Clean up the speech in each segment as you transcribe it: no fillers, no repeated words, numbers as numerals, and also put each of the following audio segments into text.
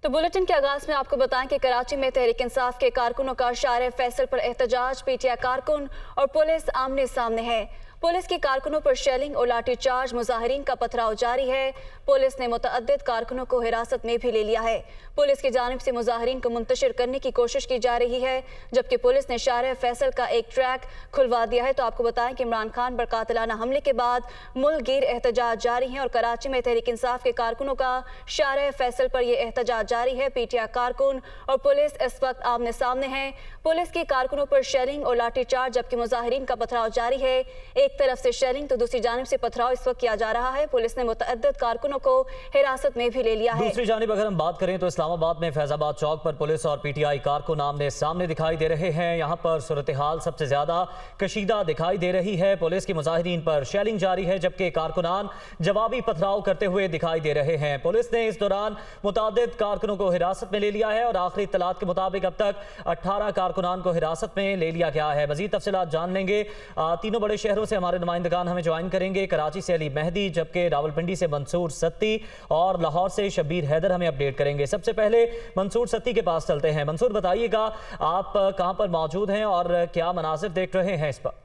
तो बुलेटिन के आगाज में आपको बताएं कि कराची में तहरीक इंसाफ के कारकुनों का शार फैसल पर एहतजाज, पीटीआई कारकुन और पुलिस आमने सामने है। पुलिस की कारकुनों पर शेलिंग और लाठीचार्ज, मुजाहिरीन का पथराव जारी है। पुलिस ने मुतअद्दिद कारकुनों को हिरासत में भी ले लिया है। पुलिस की जानिब से मुजाहिरीन को मुंतशिर करने की कोशिश की जा रही है, जबकि पुलिस ने शार फैसल का एक ट्रैक खुलवा दिया है। तो आपको बताएं कि इमरान खान पर कातिलाना हमले के बाद मुल्क गिर एहतजाज जारी है और कराची में तहरीक इंसाफ के कारकुनों का शार फैसल पर यह एहतजाज जारी है। पीटीआई कारकुन और पुलिस इस वक्त आमने सामने हैं। पुलिस की कारकुनों पर शेलिंग और लाठीचार्ज, जबकि मुजाहिरीन का पथराव जारी है। एक तरफ से शेलिंग तो दूसरी जानिब से पथराव इस वक्त किया जा रहा है। पुलिस ने मुतअद्दिद कारकुनों को हिरासत में भी ले लिया है। दूसरी जानिब अगर हम बात करें तो इस्लामाबाद में फैजाबाद चौक पर पुलिस और पीटीआई कारकुन आमने सामने दिखाई दे रहे हैं। यहाँ पर सूरत हाल सबसे ज्यादा कशीदा दिखाई दे रही है। पुलिस की मुजाहिरीन पर शेलिंग जारी है, जबकि कारकुनान जवाबी पथराव करते हुए दिखाई दे रहे हैं। पुलिस ने इस दौरान मुतअद्दिद कारकुनों को हिरासत में ले लिया है और आखिरी इत्तलात के मुताबिक अब तक 18 कारकुनान को हिरासत में ले लिया गया है। मजीद तफसीलात जान लेंगे। तीनों बड़े शहरों से हमारे नुमाइंदगान हमें ज्वाइन करेंगे। कराची से अली मेहदी, जबकि रावलपिंडी से मंसूर सत्ती और लाहौर से शब्बीर हैदर हमें अपडेट करेंगे। सबसे पहले मंसूर सत्ती के पास चलते हैं। मंसूर, बताइएगा आप कहां पर मौजूद हैं और क्या मनासिर देख रहे हैं इस पर?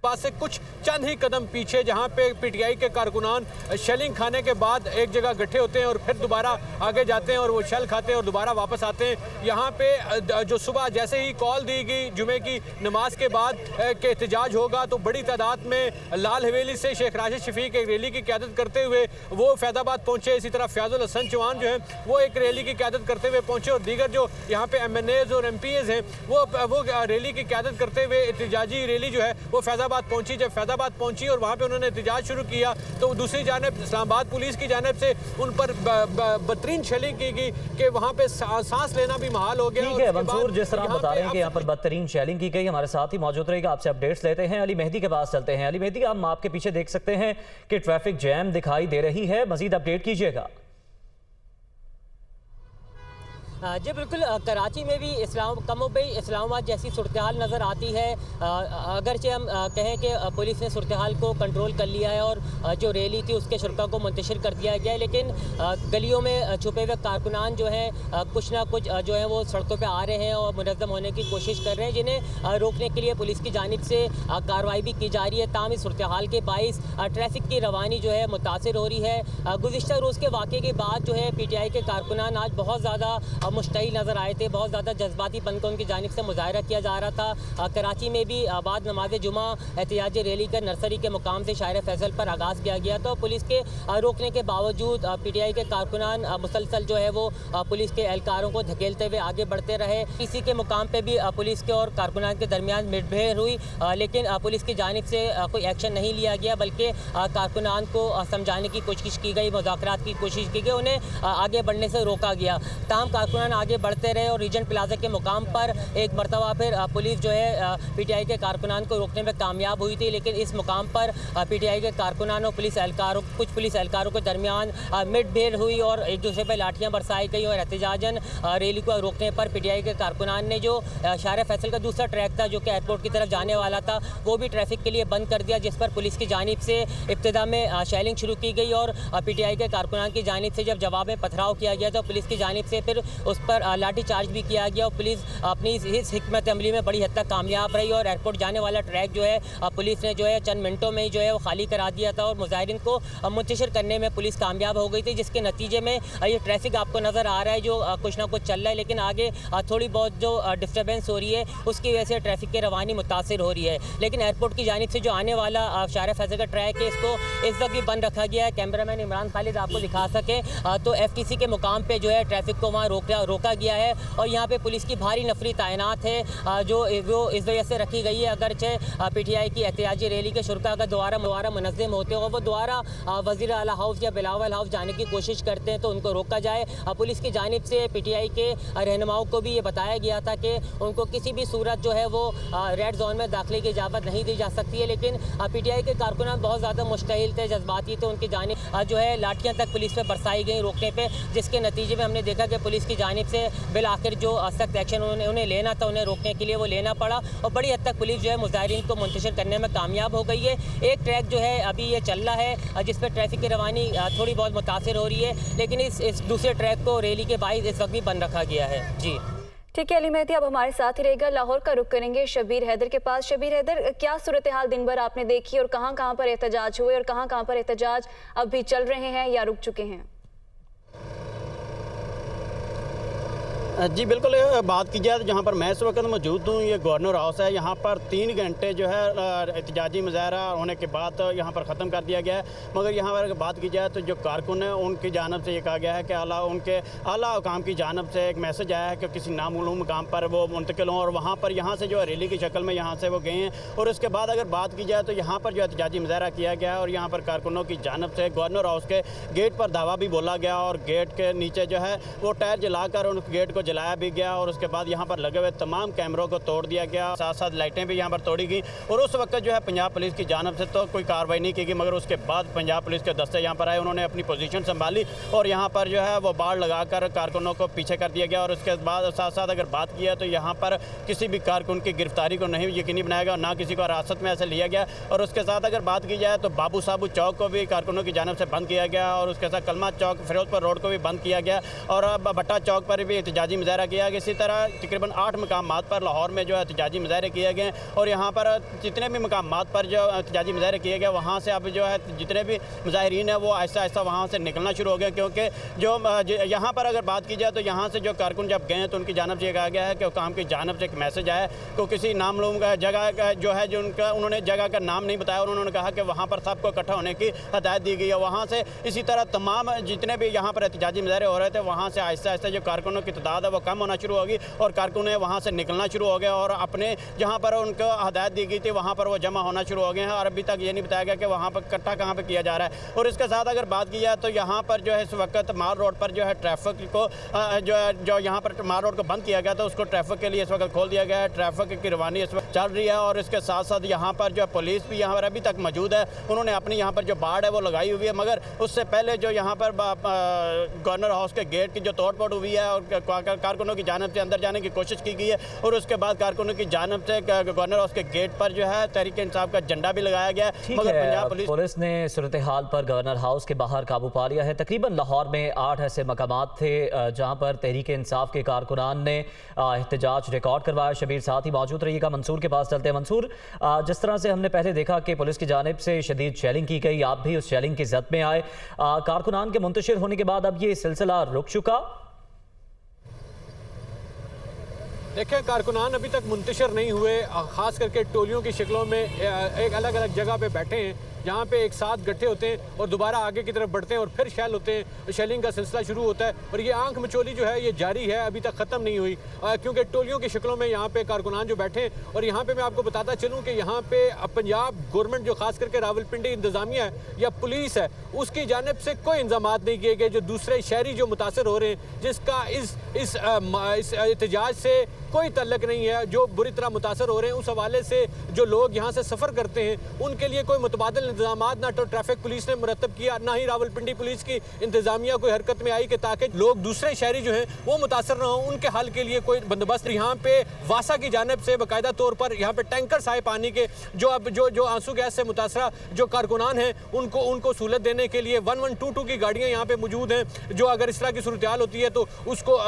पास से कुछ चंद ही कदम पीछे, जहां पे पीटीआई के कारकुनान शेलिंग खाने के बाद एक जगह इकट्ठे होते हैं और फिर दोबारा आगे जाते हैं और वो शेल खाते हैं और दोबारा वापस आते हैं। यहाँ पे जो सुबह जैसे ही कॉल दी गई जुमे की नमाज के बाद के एहतजाज होगा, तो बड़ी तादाद में लाल हवेली से शेख राशिद शफीक एक रैली की क़यादत करते हुए वो फैज़ाबाद पहुंचे। इसी तरह फयाजुल हसन चौहान जो है वो एक रैली की क़यादत करते हुए पहुंचे और दीगर जो यहाँ पे MNAs और MPs हैं वो रैली की क़यादत करते हुए एहतजाजी रैली जो है वो फैज़ाबाद पहुंची। जब फैज़ाबाद पहुंची और वहां पे उन्होंने एहतजाज शुरू किया, तो दूसरी जानिब इस्लामाबाद पुलिस की जानिब से उन पर बदतरीन शेलिंग की गई कि वहां पे सांस लेना भी महाल हो गया। ठीक है मंसूर, जिस तरह बता रहे हैं कि यहाँ पर बदतरीन शेलिंग की गई, हमारे साथ ही मौजूद रहेगा, आपसे अपडेट्स लेते हैं। अली मेहदी के पास चलते हैं। अली मेहदी, हम आपके पीछे देख सकते हैं कि ट्रैफिक जैम दिखाई दे रही है, मजीद अपडेट कीजिएगा। जी बिल्कुल, कराची में भी इस्लामाबाद जैसी सूरत हाल नज़र आती है। अगरचे हम कहें कि पुलिस ने सूरत हाल को कंट्रोल कर लिया है और जो रैली थी उसके शुरा को मुंतशिर कर दिया गया है, लेकिन गलियों में छुपे हुए कारकुनान जो हैं कुछ ना कुछ जो है वो सड़कों पे आ रहे हैं और मुनज़्ज़म होने की कोशिश कर रहे हैं, जिन्हें रोकने के लिए पुलिस की जानिब से कार्रवाई भी की जा रही है। ताहम इस सूरत हाल के बाइस ट्रैफिक की रवानी जो है मुतासिर हो रही है। गुज़िश्ता रोज़ के वाक़े के बाद जो है पीटीआई के कारकुनान आज बहुत ज़्यादा मुश्तइल नज़र आए थे। बहुत ज़्यादा जज्बाती पन को उनकी जानिब से मुजाहरा किया जा रहा था। कराची में भी बाद नमाज जुमा एहतियाजी रैली का नर्सरी के मुकाम से शायर फैसल पर आगाज़ किया गया। तो पुलिस के रोकने के बावजूद पीटीआई के कारकुनान मुसलसल जो है वो पुलिस के एहलकारों को धकेलते हुए आगे बढ़ते रहे। इसी के मुकाम पर भी पुलिस के और कारकुनान के दरमियान मुठभेड़ हुई, लेकिन पुलिस की जानिब से कोई एक्शन नहीं लिया गया, बल्कि कारकुनान को समझाने की कोशिश की गई, मुज़ाकरात की कोशिश की गई, उन्हें आगे बढ़ने से रोका गया। ताहम कारकुनान आगे बढ़ते रहे और रीजेंट प्लाजा के मुकाम पर एक मरतबा फिर पुलिस जो है पीटीआई के कारकुनान को रोकने में कामयाब हुई थी, लेकिन इस मुकाम पर पीटीआई के कारकुनान और कुछ पुलिस एहलकारों के दरमियान मुठभेड़ हुई और एक दूसरे पर लाठियां बरसाई गई और एहतजाजन रैली को रोकने पर पीटीआई के कारकुनान ने जो शार फैसल का दूसरा ट्रैक था जो कि एयरपोर्ट की तरफ जाने वाला था वो भी ट्रैफिक के लिए बंद कर दिया, जिस पर पुलिस की जानिब से इब्तिदा में शेलिंग शुरू की गई और पीटीआई के कारकुनान की जानिब से जब जवाब में पथराव किया गया तो पुलिस की जानिब से फिर उस पर लाठी चार्ज भी किया गया और पुलिस अपनी इस हिकमत अमली में बड़ी हद तक कामयाब रही और एयरपोर्ट जाने वाला ट्रैक जो है पुलिस ने जो है चंद मिनटों में ही जो है वो खाली करा दिया था और मुजाहिरीन को मुंतशिर करने में पुलिस कामयाब हो गई थी, जिसके नतीजे में ये ट्रैफिक आपको नज़र आ रहा है जो कुछ ना कुछ चल रहा है, लेकिन आगे थोड़ी बहुत जो डिस्टर्बेंस हो रही है उसकी वजह से ट्रैफिक की रवानी मुतासिर हो रही है। लेकिन एयरपोर्ट की जानिब से जो आने वाला शार फैसल का ट्रैक है इसको इस वक्त भी बंद रखा गया है। कैमरामैन इमरान खालिद आपको दिखा सके तो FTC के मुकाम पर जो है ट्रैफिक को वहाँ रोका गया है और यहाँ पे पुलिस की भारी नफरी तैनात है जो इस वजह से रखी गई है। अगरचे पीटीआई की एहतियाजी रैली के शुरा का दोबारा मुनज़्ज़म होते हो वो दोबारा वज़ीर आला हाउस या बिलावल हाउस जाने की कोशिश करते हैं तो उनको रोका जाए। पुलिस की जानिब से पीटीआई के रहनुमाओं को भी ये बताया गया था कि उनको किसी भी सूरत जो है वो रेड जोन में दाखिले की इजाज़त नहीं दी जा सकती है, लेकिन पीटीआई के कारकुनान बहुत ज़्यादा मुश्तइल थे, जज्बाती थे, उनकी जानिब जो है लाठियाँ तक पुलिस पर बरसाई गई रोकने पर, जिसके नतीजे में हमने देखा कि पुलिस की जानिब से बिल आखिर जो सख्त एक्शन उन्हें लेना था, उन्हें रोकने के लिए वो लेना पड़ा और बड़ी हद तक पुलिस जो है मुजाहिरीन को मुंतशिर करने में कामयाब हो गई है। एक ट्रैक जो है अभी ये चल रहा है जिस पर ट्रैफिक की रवानी थोड़ी बहुत मुतासिर हो रही है, लेकिन इस दूसरे ट्रैक को रैली के बाइस इस वक्त भी बंद रखा गया है। जी ठीक है, अली मेहदी अब हमारे साथ ही रहेगा। लाहौर का रुख करेंगे शबीर हैदर के पास। शबीर हैदर, क्या सूरत हाल दिन भर आपने देखी और कहां कहां पर एहतजाज हुए और कहां कहां पर एहतजाज अब भी चल रहे हैं या रुक चुके हैं? जी बिल्कुल, बात की जाए तो जहाँ पर मैं इस वक्त मौजूद हूँ, ये गवर्नर हाउस है। यहाँ पर 3 घंटे जो है एहतजाजी मुजाहरा होने के बाद यहाँ पर ख़त्म कर दिया गया है। मगर यहाँ पर अगर बात की जाए तो जो कारकुन है उनकी जानब से ये कहा गया है कि उनके आला हुकाम की जानब से एक मैसेज आया है कि किसी नामालूम मुकाम पर वो मुंतकिल हों और वहाँ पर यहाँ से जो है रैली की शक्ल में यहाँ से वो गए हैं। और उसके बाद अगर बात की जाए तो यहाँ पर जो एहतजाजी मुजाहरा किया गया है और यहाँ पर कारकुनों की जानब से गवर्नर हाउस के गेट पर दावा भी बोला गया और गेट के नीचे जो है वो टायर जलाकर उन गेट को जलाया भी गया और उसके बाद यहाँ पर लगे हुए तमाम कैमरों को तोड़ दिया गया, साथ साथ लाइटें भी यहाँ पर तोड़ी गई। और उस वक्त जो है पंजाब पुलिस की जानब से तो कोई कार्रवाई नहीं की गई, मगर उसके बाद पंजाब पुलिस के दस्ते यहाँ पर आए, उन्होंने अपनी पोजीशन संभाली और यहाँ पर जो है वो बाड़ लगाकर कारकुनों को पीछे कर दिया गया। और उसके बाद साथ साथ अगर बात की है तो यहाँ पर किसी भी कारकुन की गिरफ्तारी को नहीं यकीनी बनाया गया, ना किसी को हिरासत में ऐसे लिया गया। और उसके साथ अगर बात की जाए तो बाबू साबू चौक को भी कारकुनों की जानब से बंद किया गया और उसके साथ कलमा चौक, फिरोजपुर रोड को भी बंद किया गया और भट्टा चौक पर भी एहतजाजी मुजाहरा किया गया। इसी तरह तकरीबन 8 मकामात पर लाहौर में जो एहतजाजी मुजाहरे किए गए और यहाँ पर जितने भी मकामात पर जो एहतजाजी मुजाहरे किए गए वहाँ से अब जो है जितने भी मुजाहिरीन हैं वो आहिस्ता आहिस्ता वहाँ से निकलना शुरू हो गए, क्योंकि जो यहाँ पर अगर बात की जाए तो यहाँ से जो कारकुन जब गए तो उनकी जानब से कहा गया है कि हुकाम की जानब से एक मैसेज आया तो किसी नामलूम का जगह जो है जो उन्होंने जगह का नाम नहीं बताया और उन्होंने कहा कि वहाँ पर सबको इकट्ठा होने की हदायत दी गई है। वहाँ से इसी तरह तमाम जितने भी यहाँ पर एहतजाजी मुजाहरे हो रहे थे वहाँ से आहिस्ता आहिस्ता जो कारकुनों की तादाद है वो कम होना शुरू होगी और कारकुन वहाँ से निकलना शुरू हो गया और अपने जहाँ पर उनको हदायत दी गई थी वहाँ पर वो जमा होना शुरू हो गए हैं और अभी तक ये नहीं बताया गया कि वहाँ पर इकट्ठा कहाँ पर किया जा रहा है। और इसके साथ अगर बात की जाए तो यहाँ पर जो है इस वक्त माल रोड पर जो है ट्रैफिक को जो यहाँ पर माल रोड को बंद किया गया था उसको ट्रैफिक के लिए इस वक्त खोल दिया गया है। ट्रैफिक की रवानी इस वक्त चल रही है और इसके साथ साथ यहाँ पर जो पुलिस भी यहाँ पर अभी तक मौजूद है। उन्होंने अपनी यहाँ पर जो बाड़ है वो लगाई हुई है, मगर उससे पहले जो यहाँ पर गवर्नर हाउस के गेट की जो तोड़ फोड़ हुई है और कारकुनों की जानब से अंदर जाने की कोशिश की गई है और उसके बाद कारकुनों की जानब से गवर्नर हाउस के गेट पर जो है तहरीक इंसाफ का झंडा भी लगाया गया है। मगर पंजाब पुलिस ने सूरत हाल पर गवर्नर हाउस के बाहर काबू पा लिया है। तकरीबन लाहौर में 8 ऐसे मकामात थे जहां पर तहरीक इंसाफ के कारकुनान ने एहतजाज रिकॉर्ड करवाया। शबीर साथ ही मौजूद रहिएगा। मंसूर के पास चलते हैं। मंसूर, जिस तरह से हमने पहले देखा कि पुलिस की जानिब से शदीद शेलिंग की गई, आप भी उस शेलिंग की जद में आए, कारकुनान के मुंतशिर होने के बाद अब ये सिलसिला रुक चुका? देखें, कारकुनान अभी तक मुंतशिर नहीं हुए, ख़ास करके टोलियों की शक्लों में एक अलग अलग जगह पे बैठे हैं जहाँ पे एक साथ इकट्ठे होते हैं और दोबारा आगे की तरफ बढ़ते हैं और फिर शेल होते हैं। शेलिंग का सिलसिला शुरू होता है और ये आंख मचोली जो है ये जारी है, अभी तक ख़त्म नहीं हुई, क्योंकि टोलियों की शक्लों में यहाँ पे कारकुनान जो बैठे हैं। और यहाँ पे मैं आपको बताता चलूँ कि यहाँ पे पंजाब गवर्नमेंट जो खास करके रावलपिंडी इंतज़ामिया है या पुलिस है उसकी जानिब से कोई इंतजाम नहीं किए गए। जो दूसरे शहरी जो मुतासर हो रहे हैं जिसका इस एहतजाज से कोई तल्लक नहीं है, जो बुरी तरह मुतासर हो रहे हैं, उस हवाले से जो लोग यहाँ से सफ़र करते हैं उनके लिए कोई मुतबादिल इंतजाम ना तो ट्रैफिक पुलिस ने मुरतब किया, ना ही रावलपिंडी पुलिस की इंतजामिया कोई हरकत में आई कि ताकि लोग दूसरे शहरी जो हैं वो मुतासर ना हो, उनके हल के लिए कोई बंदोबस्त। यहाँ पे वासा की जानिब से बाकायदा तौर पर यहाँ पे टैंकर्स आए पानी के, जो अब जो आंसू गैस से मुतासरा जो कारकुनान हैं उनको सहूलत देने के लिए 1122 की गाड़ियाँ यहाँ पे मौजूद हैं, जो अगर इस तरह की सूरत हाल होती है तो उसको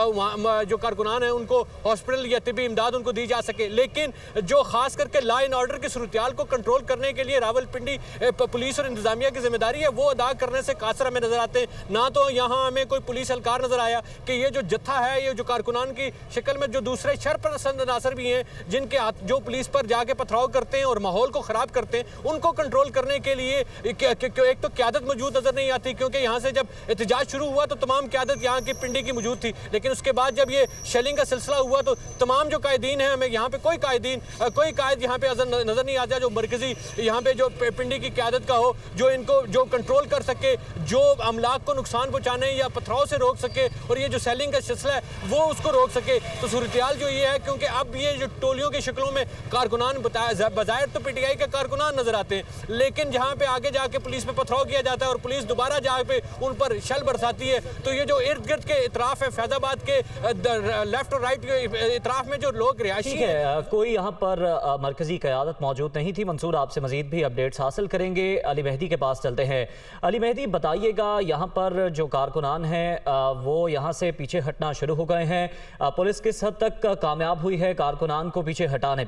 जो कारकुनान हैं उनको हॉस्पिटल या तिबी इमदाद उनको दी जा सके। लेकिन जो खास करके लॉ एंड ऑर्डर की सूरत हाल को कंट्रोल करने के लिए रावलपिंडी पुलिस और इंतजामिया की जिम्मेदारी है वो अदा करने से कासर हमें नजर आते हैं। ना तो यहाँ हमें कोई पुलिस एहलकार नजर आया कि ये जो जत्था है, ये जो कारकुनान की शक्ल में जो दूसरे शरपसंद अनासर भी हैं जिनके हाथ जो पुलिस पर जाके पथराव करते हैं और माहौल को ख़राब करते हैं, उनको कंट्रोल करने के लिए एक तो क़यादत मौजूद नजर नहीं आती, क्योंकि यहाँ से जब एहतजाज शुरू हुआ तो तमाम क़यादत यहाँ की पिंडी की मौजूद थी। लेकिन उसके बाद जब ये शेलिंग का सिलसिला हुआ तो तमाम जो कायदीन हैं, हमें यहाँ पे कोई कायद यहाँ पे नजर नहीं आता। जो मरकजी यहाँ पे जो पिंडी की क़यादत का हो, जो इनको जो कंट्रोल कर सके, जो अमलाक को नुकसान पहुँचाने या पथराव से रोक सके और ये जो सेलिंग का सिलसिला है वो उसको रोक सके। तो सूरत-ए-हाल जो ये है, क्योंकि अब ये जो टोलियों की शक्लों में कारकुनान बज़ाहिर तो पीटीआई के कारकुनान नजर आते हैं, लेकिन जहाँ पे आगे जाके पुलिस पे पथराव किया जाता है और पुलिस दोबारा जहाँ पे उन पर शल बरसाती है, तो ये जो इर्द गिर्द के इतराफ है, फैजाबाद के लेफ्ट और राइट के इतराफ में जो लोग रिहायशी ठीक है, कोई यहाँ पर मरकजी क़यादत मौजूद नहीं थी। मंसूर, आपसे मजीद भी अपडेट्स हासिल करेंगे। अली मेहदी के पास चलते हैं। अली मेहदी, बताइएगा, यहाँ पर जो कारकुनान हैं वो यहाँ से पीछे हटना शुरू हो गए हैं। पुलिस किस हद तक कामयाब हुई है कारकुनान को पीछे हटाने?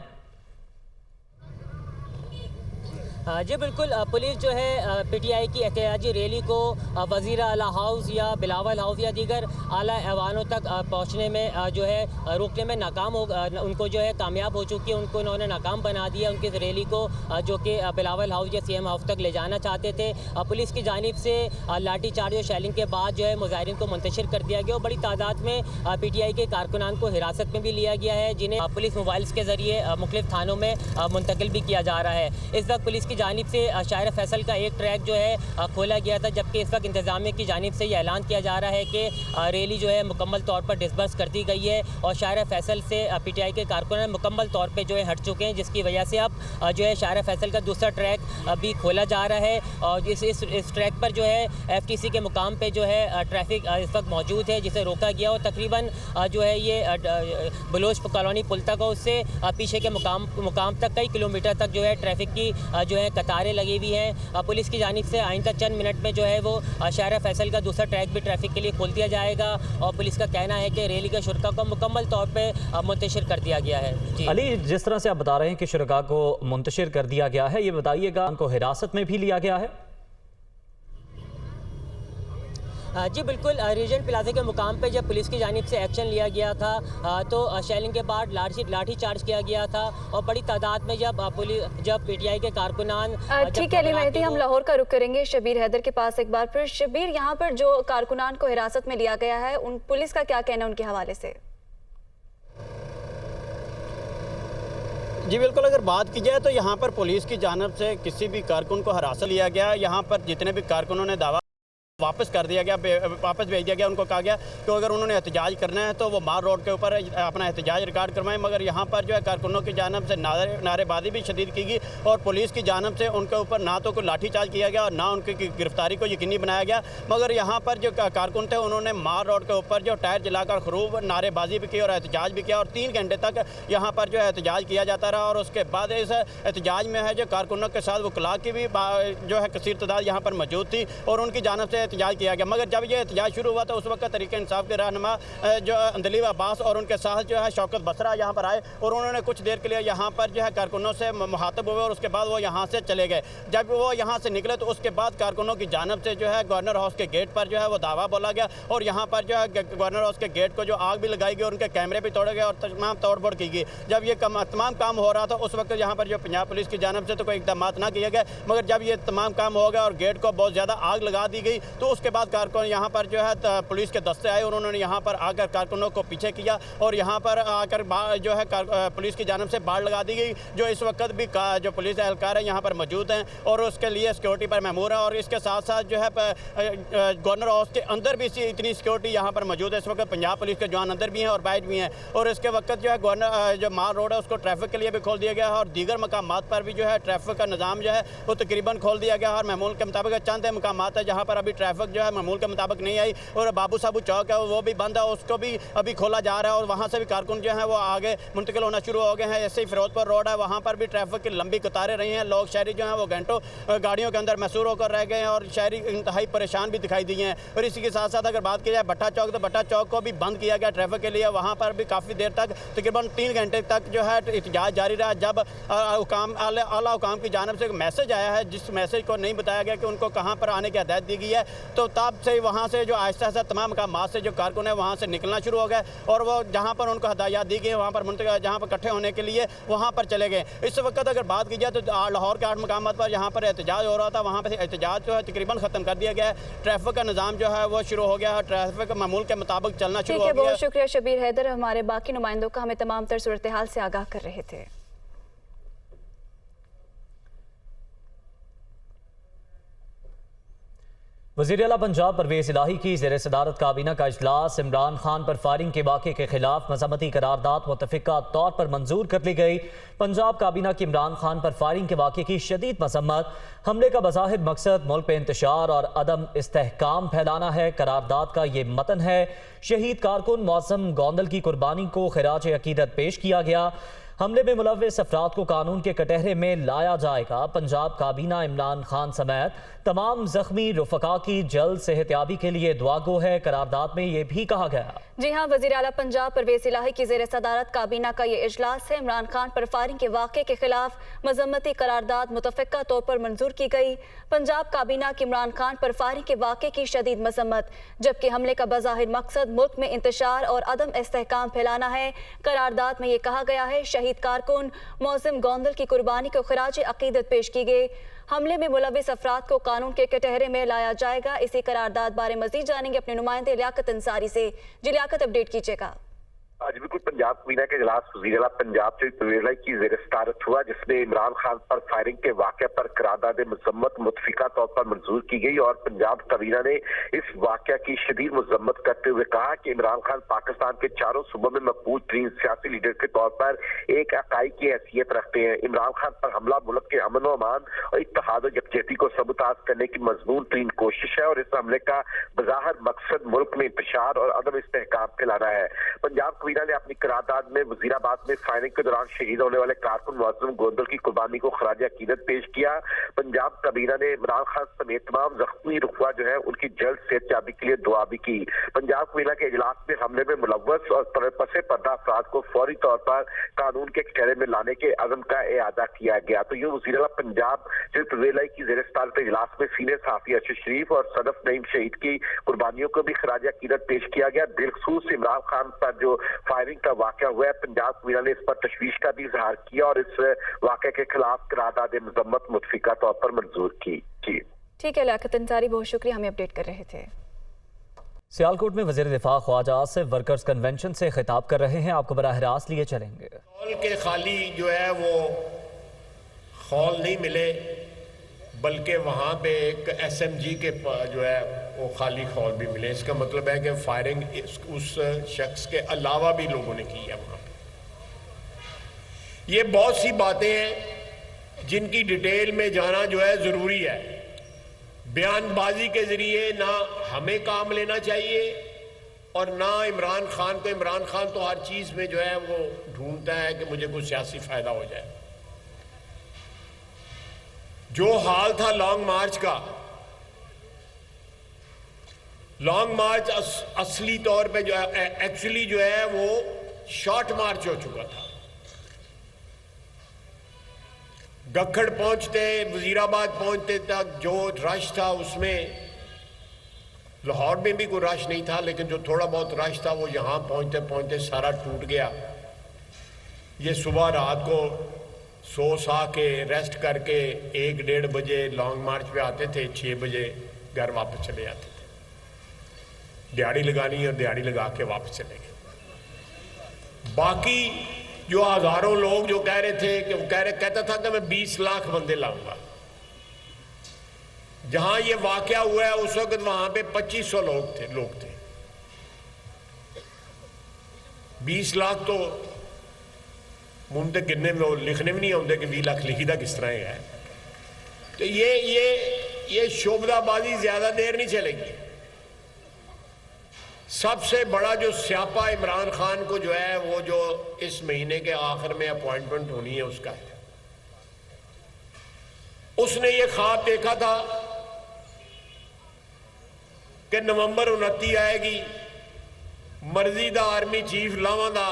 जी बिल्कुल, पुलिस जो है पीटीआई की एहतजाजी रैली को वज़ीर आला हाउस या बिलावल हाउस या दीगर आला ऐवानों तक पहुंचने में जो है रोकने में नाकाम हो, उनको जो है कामयाब हो चुकी है। उनको इन्होंने नाकाम बना दिया उनकी रैली को, जो कि बिलावल हाउस या सीएम हाउस तक ले जाना चाहते थे। पुलिस की जानिब से लाठी चार्ज और शैलिंग के बाद जो है मुजाहिरीन को मुंतशिर कर दिया गया और बड़ी तादाद में पीटीआई के कारकुनान को हिरासत में भी लिया गया है, जिन्हें पुलिस मोबाइल्स के ज़रिए मुख्तलिफ थानों में मुंतकिल भी किया जा रहा है। इस वक्त पुलिस की जानिब से शायर फैसल का एक ट्रैक जो है खोला गया था, जबकि इस वक्त इंतजामिया की जानिब से ये ऐलान किया जा रहा है कि रैली जो है मुकम्मल तौर पर डिसबर्स कर दी गई है और शायर फैसल से पीटीआई के कारकुनान मुकम्मल तौर पर जो है हट चुके हैं, जिसकी वजह से अब जो है शायर फैसल का दूसरा ट्रैक भी खोला जा रहा है। और इस ट्रैक पर जो है एफटीसी के मुकाम पर जो है ट्रैफिक इस वक्त मौजूद है, जिसे रोका गया और तकरीबन जो है ये बलोच कॉलोनी पुल तक और उससे पीछे के मुकाम तक कई किलोमीटर तक जो है ट्रैफिक की जो है कतारें लगी हुई हैं। पुलिस की जानिब से आइंदा चंद मिनट में जो है वो शायर फैसल का दूसरा ट्रैक भी ट्रैफिक के लिए खोल दिया जाएगा और पुलिस का कहना है कि रैली के शुरका को मुकम्मल तौर पर मुंतशिर कर दिया गया है। जी अली, जिस तरह से आप बता रहे हैं कि शुरका को मुंतशिर कर दिया गया है, ये बताइएगा उनको हिरासत में भी लिया गया है? जी बिल्कुल, रीजेंट प्लाजा के मुकाम पे जब पुलिस की जानिब से एक्शन लिया गया था तो शेलिंग के बाद लाठी चार्ज किया गया था और बड़ी तादाद में जब पीटीआई के कारकुनान। ठीक है अली मेहदी, हम लाहौर का रुख करेंगे शबीर हैदर के पास एक बार फिर। शबीर, यहाँ पर जो कारकुनान को हिरासत में लिया गया है, उन पुलिस का क्या कहना है उनके हवाले से? जी बिल्कुल, अगर बात की जाए तो यहाँ पर पुलिस की जानिब से किसी भी कारकुन को हिरासत लिया गया। यहाँ पर जितने भी कारकुनों ने दावा वापस कर दिया गया, वापस भेज दिया गया। उनको कहा गया कि अगर उन्होंने एहतजाज करना है तो वो मार रोड के ऊपर अपना एहतजाज रिकॉर्ड करवाएं, मगर यहाँ पर जो है कारकुनों की जानिब से नारेबाजी भी शदीद की गई और पुलिस की जानिब से उनके ऊपर ना तो कोई लाठीचार्ज किया गया और ना उनकी गिरफ्तारी को यकीनी बनाया गया। मगर यहाँ पर जो कारकुन थे उन्होंने मार रोड के ऊपर जो टायर जलाकर खूब नारेबाजी भी की और एहतजाज भी किया और 3 घंटे तक यहाँ पर जो है एहतजाज किया जाता रहा। और उसके बाद इस एहतजाज में है जो कारकुनों के साथ वकला की भी जो है कसीर तादाद यहाँ पर मौजूद थी और उनकी जानिब से एहतजाज किया गया। मगर जब ये एहतजाज शुरू हुआ तो उस वक्त तहरीक इंसाफ के रहनुमा जो अंदलीब अब्बास और उनके साथ जो है शौकत बसरा यहाँ पर आए और उन्होंने कुछ देर के लिए यहाँ पर जो है कारकुनों से मुखातब हुए और उसके बाद वो यहाँ से चले गए। जब वो यहाँ से निकले तो उसके बाद कारकुनों की जानिब से जो है गवर्नर हाउस के गेट पर जो है वो दावा बोला गया और यहाँ पर जो है गवर्नर हाउस के गेट को जो आग भी लगाई गई और उनके कैमरे भी तोड़े गए और तमाम तोड़फोड़ की गई। जब ये तमाम काम हो रहा था उस वक्त यहाँ पर जो पंजाब पुलिस की जानिब से तो कोई इकदाम ना किए गए, मगर जब ये तमाम काम हो गया और गेट को बहुत ज़्यादा आग लगा दी गई तो उसके बाद कारकुन यहाँ पर जो है पुलिस के दस्ते आए और उन्होंने यहाँ पर आकर कारकुनों को पीछे किया और यहाँ पर आकर जो है पुलिस की जानिब से बाड़ लगा दी गई। जो इस वक्त भी जो पुलिस एहलकार हैं यहाँ पर मौजूद हैं और उसके लिए सिक्योरिटी पर महमूर है और इसके साथ साथ जो है गवर्नर हाउस के अंदर भी इतनी सिक्योरिटी यहाँ पर मौजूद है। इस वक्त पंजाब पुलिस के जवान अंदर भी हैं और बाहर भी हैं और इसके वक्त जो है गवर्नर जो मार रोड है उसको ट्रैफिक के लिए भी खोल दिया गया है और दीगर मकामात पर भी जो है ट्रैफिक का निज़ाम जो है वो तकरीबन खोल दिया गया है और मामूल के मुताबिक चंद मकामात है जहाँ पर अभी ट्रैफिक जो है मामूल के मुताबिक नहीं आई और बाबू साबू चौक है वो भी बंद है, उसको भी अभी खोला जा रहा है और वहाँ से भी कारकुन जो है वो आगे मुंतकिल होना शुरू हो गए हैं। ऐसे ही फिरोजपुर रोड है, वहाँ पर भी ट्रैफिक की लंबी कतारें रही हैं। लोग शहरी जो हैं वो घंटों गाड़ियों के अंदर महसूर होकर रह गए हैं और शहरी इंतहाई परेशान भी दिखाई दिए हैं। और इसी के साथ साथ अगर बात की जाए भट्टा चौक, तो भट्टा चौक को भी बंद किया गया ट्रैफिक के लिए। वहाँ पर भी काफ़ी देर तक तकरीबन 3 घंटे तक जो है एहतजाज जारी रहा। जब आला हुकाम की जानिब से एक मैसेज आया है जिस मैसेज को नहीं बताया गया कि उनको कहाँ पर आने की हदायत दी गई है, तो तब से वहाँ से जो आहिस्ता आहिस्ता तमाम मकामात से जो कारकुन है वहाँ से निकलना शुरू हो गए और वो जहाँ पर उनको हदायत दी गई वहाँ पर जहाँ पर इकट्ठे होने के लिए वहाँ पर चले गए। इस वक्त अगर बात की जाए तो लाहौर के 8 मकामात पर जहाँ पर एहतजाज हो रहा था वहाँ पर एहतजाज जो है तकरीबन ख़त्म कर दिया गया है। ट्रैफिक का निज़ाम जो है वो शुरू हो गया है, ट्रैफिक मामूल के मुताबिक चलना शुरू हो गया है। बहुत शुक्रिया शबीर हैदर, हमारे बाकी नुमाइंदों का हमें तमाम तर सूरत हाल से आगाह कर रहे थे। वज़ीर आला पंजाब परवेज़ इलाही की ज़ेर सदारत काबीना का इजलास। इमरान खान पर फायरिंग के वाक़े के खिलाफ मज़म्मती करारदाद मुतफ़िका तौर पर मंजूर कर ली गई। पंजाब काबीना की इमरान खान पर फायरिंग के वाक़े की शदीद मज़म्मत। हमले का बज़ाहिर मकसद मुल्क में इंतशार और अदम इस्तेहकाम फैलाना है। करारदाद का ये मतन है। शहीद कारकुन मौसम गोंदल की कुर्बानी को खिराज अकीदत पेश किया गया। हमले में मुलव्विस अफराद को कानून के कटहरे में लाया जाएगा। पंजाब काबीना इमरान खान समेत तमाम जख्मी रुफका की जल्द सेहतयाबी के लिए दुआगो है। करारदाद में ये भी कहा गया। जी हाँ, वज़ीर आला पंजाब परवेज़ इलाही की ज़ेर सदारत काबीना का ये इजलास है। इमरान खान पर फायरिंग के वाक़े के खिलाफ मज़म्मती करारदाद मुतफ़िका तौर पर मंजूर की गई। पंजाब काबीना की इमरान खान पर फायरिंग के वाक़े की शदीद मज़म्मत, जबकि हमले का बज़ाहिर मकसद मुल्क में इंतशार और अदम इस्तेहकाम फैलाना है। करारदाद में ये कहा गया है, शहीद कारकुन मौसम गोंदल की कुर्बानी को खिराज अकीदत पेश की गई। हमले में मुलव्विस अफराद को कानून के कटहरे में लाया जाएगा। इसी करारदाद बारे मजीद जानेंगे अपने नुमाइंदे लियाकत अंसारी से। जी लियाकत, अपडेट कीजिएगा। आज बिल्कुल पंजाब काबीना के इजलास वज़ीर आला पंजाब परवेज़ इलाही की ज़ेर सदारत हुआ, जिसमें इमरान खान पर फायरिंग के वाक़े पर करारदाद मज़म्मत मुतफ़िका तौर पर मंजूर की गई और पंजाब काबीना ने इस वाक़े की शदीद मज़म्मत करते हुए कहा कि इमरान खान पाकिस्तान के चारों सूबों में मकबूल तरीन सियासी लीडर के तौर पर एक अकाई की हैसियत रखते हैं। इमरान खान पर हमला मुल्क के अमन व अमान और इत्तेहाद और यकजहती को सबूताज करने की मजबून तरीन कोशिश है और इस हमले का बज़ाहिर मकसद मुल्क में इंतशार और अदम इस्तेहकाम फैलाना है। पंजाब काबीना ने अपनी करारदाद में वजीराबाद में फायरिंग के दौरान शहीद होने वाले कारकुन मौसम गोंदल की कुर्बानी को खराज अकीदत पेश किया। पंजाब काबीना ने इमरान खान समेत तमाम जख्मी रुकवा जो है उनकी जल्द सेहतयाबी के लिए दुआ भी की। पंजाब काबीना के इजलास में हमले में मुलव्वस और पसे पर्दा अफराद को फौरी तौर पर कानून के कटहरे में लाने के अज़म का इआदा किया गया। तो यूं वज़ीर आला पंजाब परवेज़ इलाही की ज़ेर सदारत इजलास में सीनियर सहाफ़ी अरशद शरीफ और सदफ नईम शहीद की कुर्बानियों को भी खराज अकीदत पेश किया गया। बिलखसूस इमरान खान पर जो फायरिंग का वाक़या हुआ है, पंजाब काबीना ने इस पर तशवीश का भी इजहार किया और इस वाक़े के खिलाफ करारदाद मज़म्मत मुतफ़िका तौर पर मंजूर की। ठीक है लियाकत अंसारी, बहुत शुक्रिया, हमें अपडेट कर रहे थे। सियालकोट में वज़ीर दिफा ख्वाजा आसिफ वर्कर्स कन्वेंशन से खिताब कर रहे हैं। आपको बराह रास्त लिए चलेंगे। हॉल के खाली जो है वो हॉल नहीं मिले, बल्कि वहाँ पे एक SMG के जो है वो खाली हॉल भी मिले। इसका मतलब है कि फायरिंग उस शख्स के अलावा भी लोगों ने की है वहाँ पे। ये बहुत सी बातें हैं जिनकी डिटेल में जाना जो है ज़रूरी है। बयानबाजी के ज़रिए ना हमें काम लेना चाहिए और ना इमरान खान को। इमरान खान तो हर चीज़ में जो है वो ढूंढता है कि मुझे कुछ सियासी फ़ायदा हो जाए। जो हाल था लॉन्ग मार्च का, लॉन्ग मार्च असली तौर पे जो है एक्चुअली जो है वो शॉर्ट मार्च हो चुका था। गखड़ पहुंचते वजीराबाद पहुंचते तक जो रश था उसमें लाहौर में भी कोई रश नहीं था, लेकिन जो थोड़ा बहुत रश था वो यहाँ पहुंचते पहुंचते सारा टूट गया। ये सुबह रात को सो सा के रेस्ट करके 1-1:30 बजे लॉन्ग मार्च पे आते थे, 6 बजे घर वापस चले जाते थे। दिहाड़ी लगानी और दिहाड़ी लगा के वापस चले गए। बाकी जो हजारों लोग जो कह रहे थे कि वो कहता था कि मैं 20 लाख बंदे लाऊंगा। जहां ये वाकया हुआ है उस वक्त वहां पे 2500 लोग थे। 20 लाख तो मुझे गिनने में लिखने में नहीं आते कि 20 लाख लिखी था किस तरह है। तो ये शोबदाबाजी ज्यादा देर नहीं चलेगी। सबसे बड़ा जो स्यापा इमरान खान को जो है वो जो इस महीने के आखिर में अपॉइंटमेंट होनी है उसका है। उसने ये ख्वाब देखा था कि नवंबर 29 आएगी, मर्जी दा आर्मी चीफ लावांगा,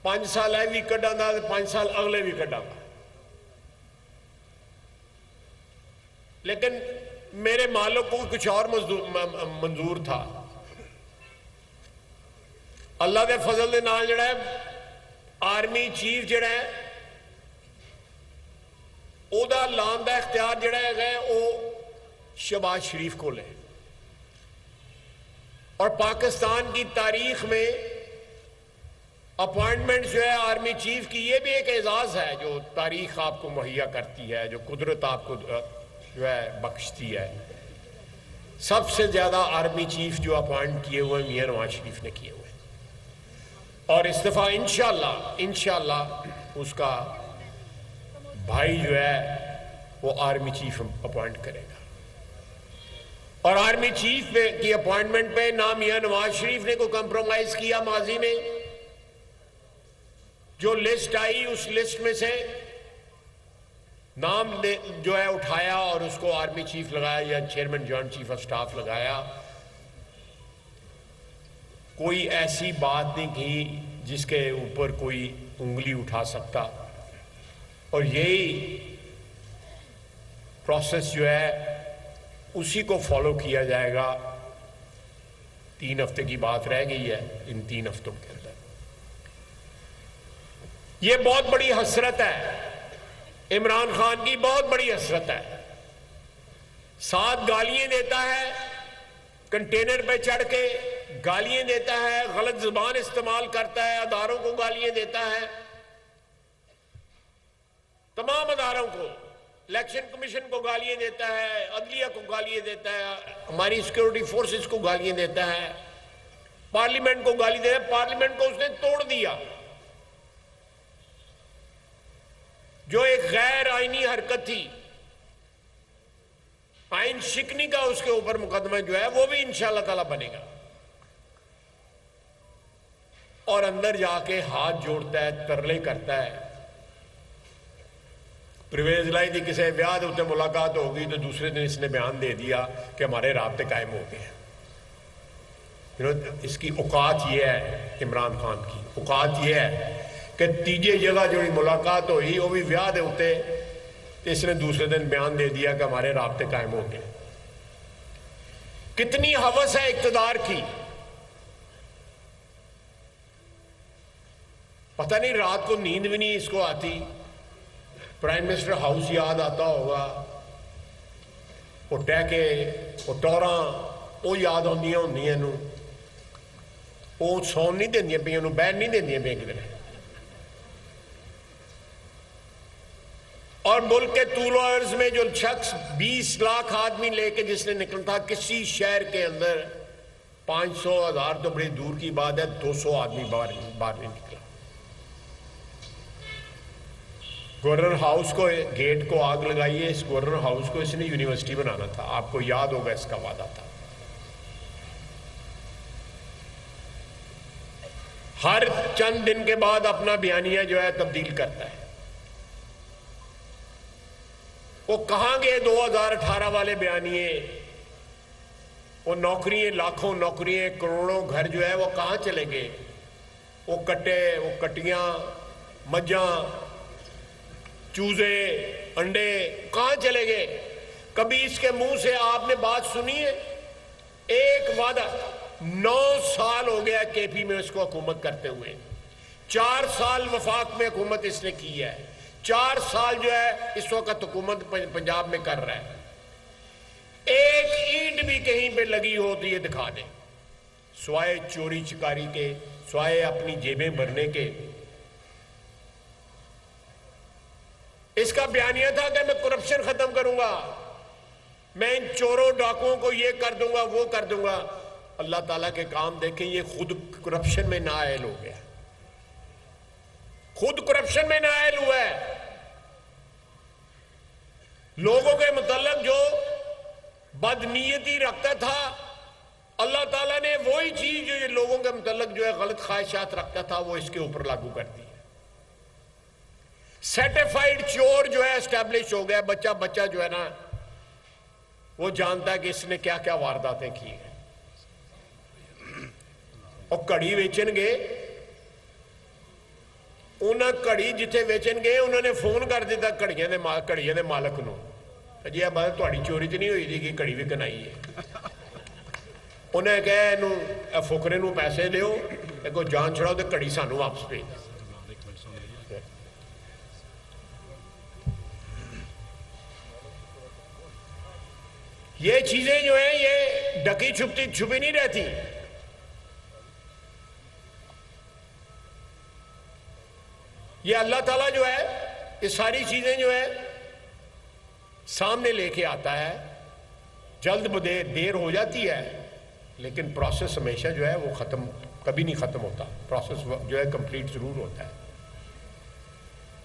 5 साल है भी कढ़ांगा, 5 साल अगले भी कढ़ांगा। लेकिन मेरे मालिक को कुछ और मंजूर था। अल्लाह के फजल के नाल जड़ा आर्मी चीफ जड़ा ओदा लान का इख्तियार जड़ा है वो शहबाज शरीफ को ले। और पाकिस्तान की तारीख में अपॉइंटमेंट जो है आर्मी चीफ की, ये भी एक एजाज है जो तारीख आपको मुहैया करती है, जो कुदरत आपको जो है बख्शती है। सबसे ज्यादा आर्मी चीफ जो अपॉइंट किए हुए मियां नवाज शरीफ ने किए हुए, और इस दफा इंशाल्लाह उसका भाई जो है वो आर्मी चीफ अपॉइंट करेगा। और आर्मी चीफ की अपॉइंटमेंट पे ना मियां नवाज शरीफ ने कोई कंप्रोमाइज किया माजी में। जो लिस्ट आई उस लिस्ट में से नाम जो है उठाया और उसको आर्मी चीफ लगाया या chairman joint chief of staff लगाया। कोई ऐसी बात नहीं की जिसके ऊपर कोई उंगली उठा सकता। और यही प्रोसेस जो है उसी को फॉलो किया जाएगा। 3 हफ्ते की बात रह गई है, इन 3 हफ्तों के अंदर यह बहुत बड़ी हसरत है, इमरान खान की बहुत बड़ी हसरत है। 7 गालियां देता है, कंटेनर पे चढ़ के गालियां देता है, गलत जुबान इस्तेमाल करता है, अदारों को गालियां देता है, तमाम अदारों को, इलेक्शन कमीशन को गालियां देता है, अदलिया को गालियां देता है, हमारी सिक्योरिटी फोर्सेस को गालियां देता है, पार्लियामेंट को गाली देता है। पार्लियामेंट को उसने तोड़ दिया। जो एक गैर आईनी हरकत थी, आइन शिकनी का उसके ऊपर मुकदमा जो है वो भी इंशाअल्लाह ताला बनेगा। और अंदर जाके हाथ जोड़ता है, तरले करता है। परवेज लाई थी किसी ब्याह के उत्ते मुलाकात होगी तो दूसरे दिन इसने बयान दे दिया कि हमारे राब्ते कायम हो गए हैं। इसकी औकात यह है, इमरान खान की औकात यह है कि तीजे जगह जो मुलाकात हुई वो भी ब्याह के उत्ते, इसने दूसरे दिन बयान दे दिया कि हमारे राब्ते कायम हो गए। कितनी हवस है इक्तदार की, पता नहीं रात को नींद भी नहीं इसको आती। प्राइम मिनिस्टर हाउस याद आता होगा, वो टहके वो टोरा वो याद आउंदियां होंदियां नूं, वो सौन नहीं देंदियां पियां नूं, बैठ नहीं देंदियां पियां किधर। और मुल्क के टूल अर्ज में जो शख्स 20 लाख आदमी लेके जिसने निकलना था किसी शहर के अंदर, 500,000 तो बड़ी दूर की बात है, 200 आदमी बाहर नहीं निकला। गवर्नर हाउस को, गेट को आग लगाई है। इस गवर्नर हाउस को इसने यूनिवर्सिटी बनाना था, आपको याद होगा इसका वादा था। हर चंद दिन के बाद अपना बयानिया जो है तब्दील करता है। वो कहां गए 2018 वाले बयानिए? वो नौकरियां, लाखों नौकरियां, करोड़ों घर जो है वो कहां चले गए? वो कट्टे, वो कटियां, मज्जा, चूजे, अंडे कहां चले गए? कभी इसके मुंह से आपने बात सुनी है? एक वादा, 9 साल हो गया केपी में उसको हुकूमत करते हुए, 4 साल वफाक में हुकूमत इसने की है, 4 साल जो है इस वक्त हुकूमत पंजाब में कर रहा है। एक ईंट भी कहीं पे लगी हो तो ये दिखा दे, स्वाय चोरी चिकारी के, स्वाय अपनी जेबें भरने के। इसका बयानिया था कि मैं करप्शन खत्म करूंगा, मैं इन चोरों डाकुओं को ये कर दूंगा, वो कर दूंगा। अल्लाह ताला के काम देखें, ये खुद करप्शन में नाअहल हो गया, खुद करप्शन में नाअहल हुआ है। लोगों के मुतल्लक जो बदनीयती रखता था, अल्लाह ताला ने वही चीज जो ये लोगों के मुतल्लक जो है गलत ख्वाहिशात रखता था वो इसके ऊपर लागू कर दी। सर्टिफाइड चोर जो है एस्टैब्लिश हो गया। बच्चा बच्चा जो है ना वो जानता है कि इसने क्या क्या वारदातें की हैं। और घड़ी वेचन गए, उन्हें घड़ी जिथे वेचन गए उन्होंने फोन कर दिता घड़ियां के मालक नूं, जी आ बात तुहाडी चोरी तो नहीं हुई थी कि घड़ी विकन आई है। उन्हें कहा इनू फुकरे नूं पैसे दिओ, अगों जान छड़ाओ तो घड़ी सानू वापस भेज दो। ये चीजें जो है ये ढकी छुपी नहीं रहती। ये अल्लाह ताला जो है ये सारी चीजें जो है सामने लेके आता है जल्द देर हो जाती है, लेकिन प्रोसेस हमेशा जो है वो ख़त्म कभी नहीं ख़त्म होता। प्रोसेस जो है कंप्लीट ज़रूर होता है।